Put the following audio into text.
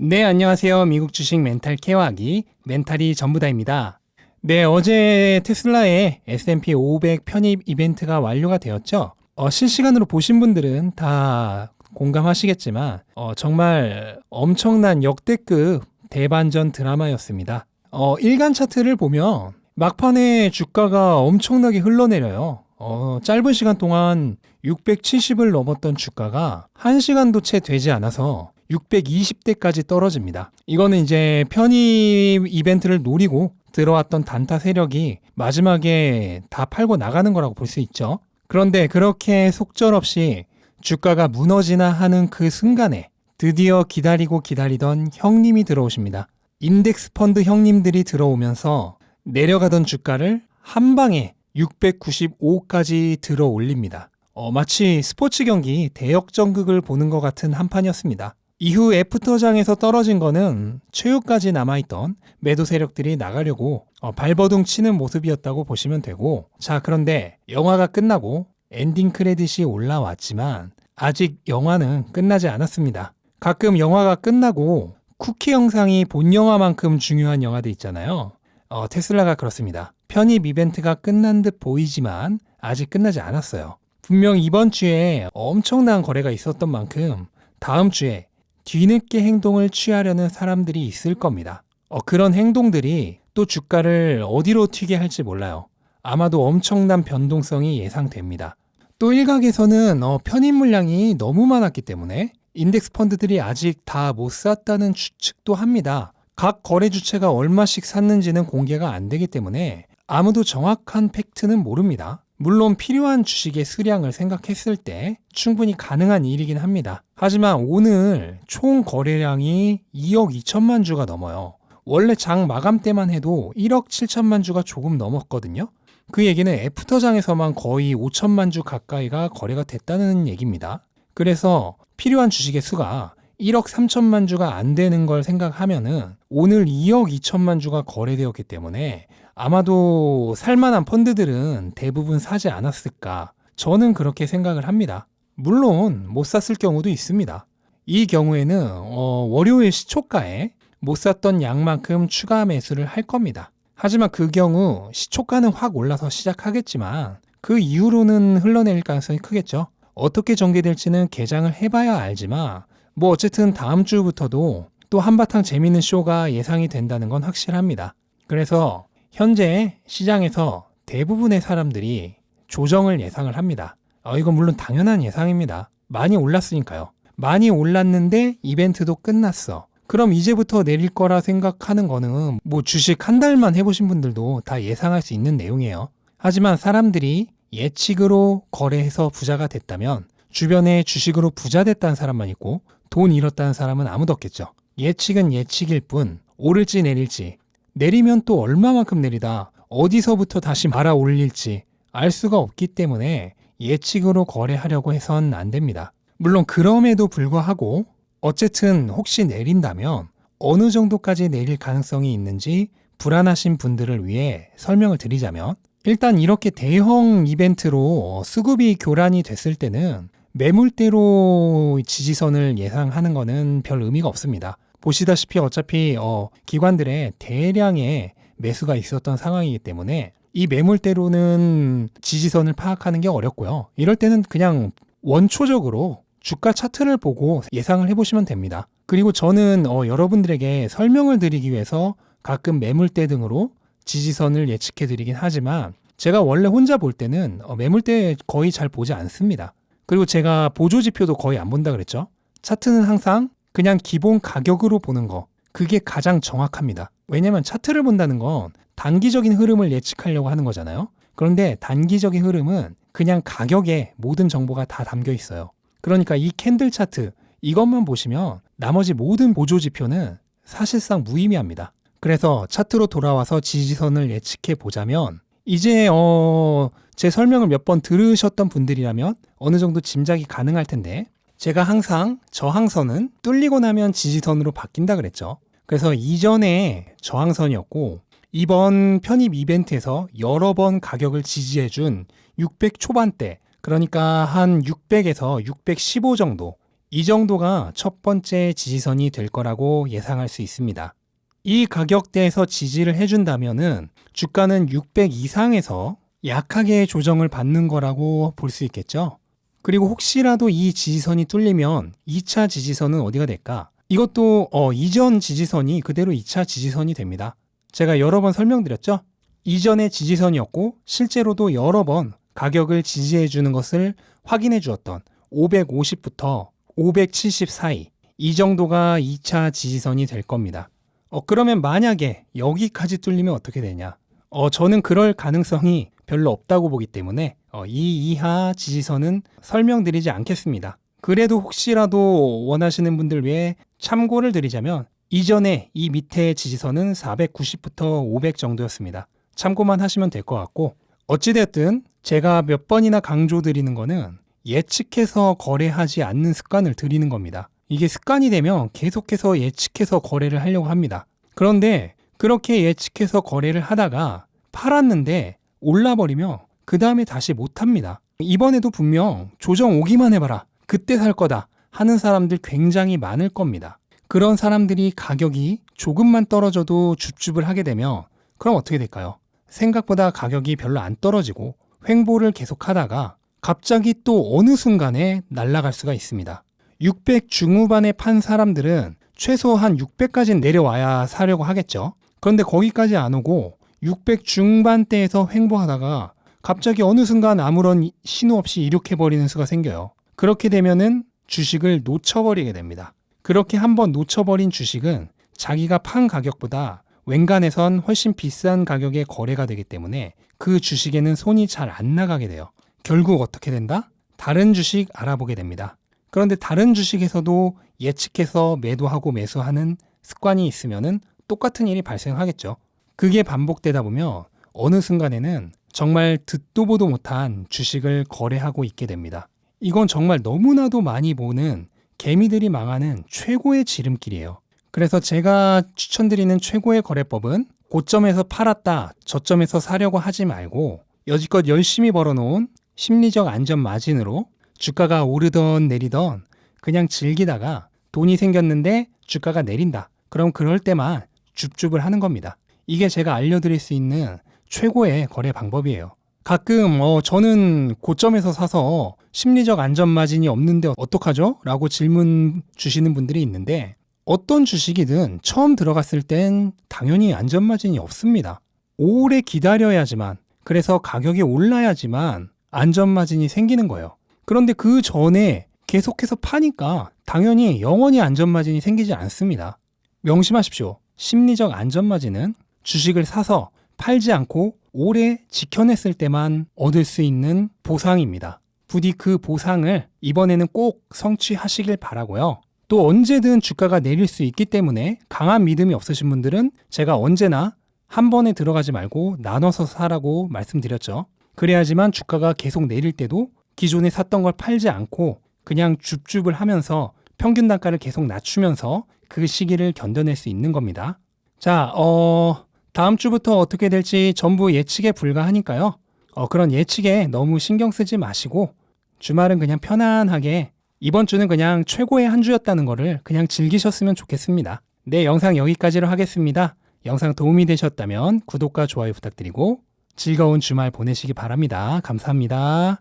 네, 안녕하세요. 미국 주식 멘탈 케어하기 멘탈이 전부다입니다. 네, 어제 테슬라의 S&P 500 편입 이벤트가 완료가 되었죠. 실시간으로 보신 분들은 다 공감하시겠지만 정말 엄청난 역대급 대반전 드라마였습니다. 일간 차트를 보면 막판에 주가가 엄청나게 흘러내려요. 짧은 시간 동안 670을 넘었던 주가가 1시간도 채 되지 않아서 620대까지 떨어집니다. 이거는 이제 편입 이벤트를 노리고 들어왔던 단타 세력이 마지막에 다 팔고 나가는 거라고 볼 수 있죠. 그런데 그렇게 속절없이 주가가 무너지나 하는 그 순간에 드디어 기다리고 기다리던 형님이 들어오십니다. 인덱스 펀드 형님들이 들어오면서 내려가던 주가를 한 방에 695까지 들어 올립니다. 마치 스포츠 경기 대역전극을 보는 것 같은 한판이었습니다. 이후 애프터장에서 떨어진 거는 최후까지 남아있던 매도 세력들이 나가려고 발버둥 치는 모습이었다고 보시면 되고, 자, 그런데 영화가 끝나고 엔딩 크레딧이 올라왔지만 아직 영화는 끝나지 않았습니다. 가끔 영화가 끝나고 쿠키 영상이 본 영화만큼 중요한 영화들 있잖아요. 테슬라가 그렇습니다. 편입 이벤트가 끝난 듯 보이지만 아직 끝나지 않았어요. 분명 이번 주에 엄청난 거래가 있었던 만큼 다음 주에 뒤늦게 행동을 취하려는 사람들이 있을 겁니다. 그런 행동들이 또 주가를 어디로 튀게 할지 몰라요. 아마도 엄청난 변동성이 예상됩니다. 또 일각에서는 편입 물량이 너무 많았기 때문에 인덱스 펀드들이 아직 다 못 샀다는 추측도 합니다. 각 거래 주체가 얼마씩 샀는지는 공개가 안 되기 때문에 아무도 정확한 팩트는 모릅니다. 물론 필요한 주식의 수량을 생각했을 때 충분히 가능한 일이긴 합니다. 하지만 오늘 총 거래량이 2억 2천만 주가 넘어요. 원래 장 마감 때만 해도 1억 7천만 주가 조금 넘었거든요. 그 얘기는 애프터장에서만 거의 5천만 주 가까이가 거래가 됐다는 얘기입니다. 그래서 필요한 주식의 수가 1억 3천만 주가 안 되는 걸 생각하면은 오늘 2억 2천만 주가 거래되었기 때문에 아마도 살만한 펀드들은 대부분 사지 않았을까, 저는 그렇게 생각을 합니다. 물론 못 샀을 경우도 있습니다. 이 경우에는 월요일 시초가에 못 샀던 양만큼 추가 매수를 할 겁니다. 하지만 그 경우 시초가는 확 올라서 시작하겠지만 그 이후로는 흘러내릴 가능성이 크겠죠. 어떻게 전개될지는 개장을 해봐야 알지만 어쨌든 다음 주부터도 또 한바탕 재밌는 쇼가 예상이 된다는 건 확실합니다. 그래서 현재 시장에서 대부분의 사람들이 조정을 예상을 합니다. 이건 물론 당연한 예상입니다. 많이 올랐으니까요. 많이 올랐는데 이벤트도 끝났어. 그럼 이제부터 내릴 거라 생각하는 거는 주식 한 달만 해보신 분들도 다 예상할 수 있는 내용이에요. 하지만 사람들이 예측으로 거래해서 부자가 됐다면 주변에 주식으로 부자 됐다는 사람만 있고 돈 잃었다는 사람은 아무도 없겠죠. 예측은 예측일 뿐 오를지 내릴지, 내리면 또 얼마만큼 내리다 어디서부터 다시 말아 올릴지 알 수가 없기 때문에 예측으로 거래하려고 해선 안 됩니다. 물론 그럼에도 불구하고 어쨌든 혹시 내린다면 어느 정도까지 내릴 가능성이 있는지 불안하신 분들을 위해 설명을 드리자면, 일단 이렇게 대형 이벤트로 수급이 교란이 됐을 때는 매물대로 지지선을 예상하는 것은 별 의미가 없습니다. 보시다시피 어차피 기관들의 대량의 매수가 있었던 상황이기 때문에 이 매물대로는 지지선을 파악하는 게 어렵고요. 이럴 때는 그냥 원초적으로 주가 차트를 보고 예상을 해보시면 됩니다. 그리고 저는 여러분들에게 설명을 드리기 위해서 가끔 매물대 등으로 지지선을 예측해 드리긴 하지만 제가 원래 혼자 볼 때는 매물대 거의 잘 보지 않습니다. 그리고 제가 보조지표도 거의 안 본다 그랬죠. 차트는 항상 그냥 기본 가격으로 보는 거, 그게 가장 정확합니다. 왜냐면 차트를 본다는 건 단기적인 흐름을 예측하려고 하는 거잖아요. 그런데 단기적인 흐름은 그냥 가격에 모든 정보가 다 담겨 있어요. 그러니까 이 캔들 차트 이것만 보시면 나머지 모든 보조지표는 사실상 무의미합니다. 그래서 차트로 돌아와서 지지선을 예측해 보자면, 이제 제 설명을 몇 번 들으셨던 분들이라면 어느 정도 짐작이 가능할 텐데, 제가 항상 저항선은 뚫리고 나면 지지선으로 바뀐다 그랬죠. 그래서 이전에 저항선이었고 이번 편입 이벤트에서 여러 번 가격을 지지해준 600 초반대, 그러니까 한 600에서 615 정도, 이 정도가 첫 번째 지지선이 될 거라고 예상할 수 있습니다. 이 가격대에서 지지를 해준다면은 주가는 600 이상에서 약하게 조정을 받는 거라고 볼 수 있겠죠. 그리고 혹시라도 이 지지선이 뚫리면 2차 지지선은 어디가 될까? 이것도 이전 지지선이 그대로 2차 지지선이 됩니다. 제가 여러 번 설명드렸죠? 이전의 지지선이었고 실제로도 여러 번 가격을 지지해 주는 것을 확인해 주었던 550부터 570 사이, 이 정도가 2차 지지선이 될 겁니다. 그러면 만약에 여기까지 뚫리면 어떻게 되냐? 저는 그럴 가능성이 별로 없다고 보기 때문에 이 이하 지지선은 설명드리지 않겠습니다. 그래도 혹시라도 원하시는 분들 위해 참고를 드리자면 이전에 이 밑에 지지선은 490부터 500 정도였습니다. 참고만 하시면 될 것 같고, 어찌되었든 제가 몇 번이나 강조드리는 거는 예측해서 거래하지 않는 습관을 들이는 겁니다. 이게 습관이 되면 계속해서 예측해서 거래를 하려고 합니다. 그런데 그렇게 예측해서 거래를 하다가 팔았는데 올라버리면 그 다음에 다시 못합니다. 이번에도 분명 조정 오기만 해봐라, 그때 살 거다 하는 사람들 굉장히 많을 겁니다. 그런 사람들이 가격이 조금만 떨어져도 줍줍을 하게 되면 그럼 어떻게 될까요? 생각보다 가격이 별로 안 떨어지고 횡보를 계속하다가 갑자기 또 어느 순간에 날아갈 수가 있습니다. 600 중후반에 판 사람들은 최소한 600까지 내려와야 사려고 하겠죠. 그런데 거기까지 안 오고 600 중반대에서 횡보하다가 갑자기 어느 순간 아무런 신호 없이 이륙해버리는 수가 생겨요. 그렇게 되면은 주식을 놓쳐버리게 됩니다. 그렇게 한번 놓쳐버린 주식은 자기가 판 가격보다 웬간해선 훨씬 비싼 가격에 거래가 되기 때문에 그 주식에는 손이 잘 안 나가게 돼요. 결국 어떻게 된다? 다른 주식 알아보게 됩니다. 그런데 다른 주식에서도 예측해서 매도하고 매수하는 습관이 있으면은 똑같은 일이 발생하겠죠. 그게 반복되다 보면 어느 순간에는 정말 듣도 보도 못한 주식을 거래하고 있게 됩니다. 이건 정말 너무나도 많이 보는 개미들이 망하는 최고의 지름길이에요. 그래서 제가 추천드리는 최고의 거래법은 고점에서 팔았다, 저점에서 사려고 하지 말고 여지껏 열심히 벌어놓은 심리적 안전 마진으로 주가가 오르던 내리던 그냥 즐기다가 돈이 생겼는데 주가가 내린다. 그럼 그럴 때만 줍줍을 하는 겁니다. 이게 제가 알려드릴 수 있는 최고의 거래 방법이에요. 가끔 저는 고점에서 사서 심리적 안전 마진이 없는데 어떡하죠? 라고 질문 주시는 분들이 있는데, 어떤 주식이든 처음 들어갔을 땐 당연히 안전 마진이 없습니다. 오래 기다려야지만, 그래서 가격이 올라야지만 안전 마진이 생기는 거예요. 그런데 그 전에 계속해서 파니까 당연히 영원히 안전 마진이 생기지 않습니다. 명심하십시오. 심리적 안전 마진은 주식을 사서 팔지 않고 오래 지켜냈을 때만 얻을 수 있는 보상입니다. 부디 그 보상을 이번에는 꼭 성취하시길 바라고요. 또 언제든 주가가 내릴 수 있기 때문에 강한 믿음이 없으신 분들은 제가 언제나 한 번에 들어가지 말고 나눠서 사라고 말씀드렸죠. 그래야지만 주가가 계속 내릴 때도 기존에 샀던 걸 팔지 않고 그냥 줍줍을 하면서 평균 단가를 계속 낮추면서 그 시기를 견뎌낼 수 있는 겁니다. 자, 다음 주부터 어떻게 될지 전부 예측에 불과하니까요. 그런 예측에 너무 신경 쓰지 마시고 주말은 그냥 편안하게, 이번 주는 그냥 최고의 한 주였다는 거를 그냥 즐기셨으면 좋겠습니다. 네, 영상 여기까지로 하겠습니다. 영상 도움이 되셨다면 구독과 좋아요 부탁드리고 즐거운 주말 보내시기 바랍니다. 감사합니다.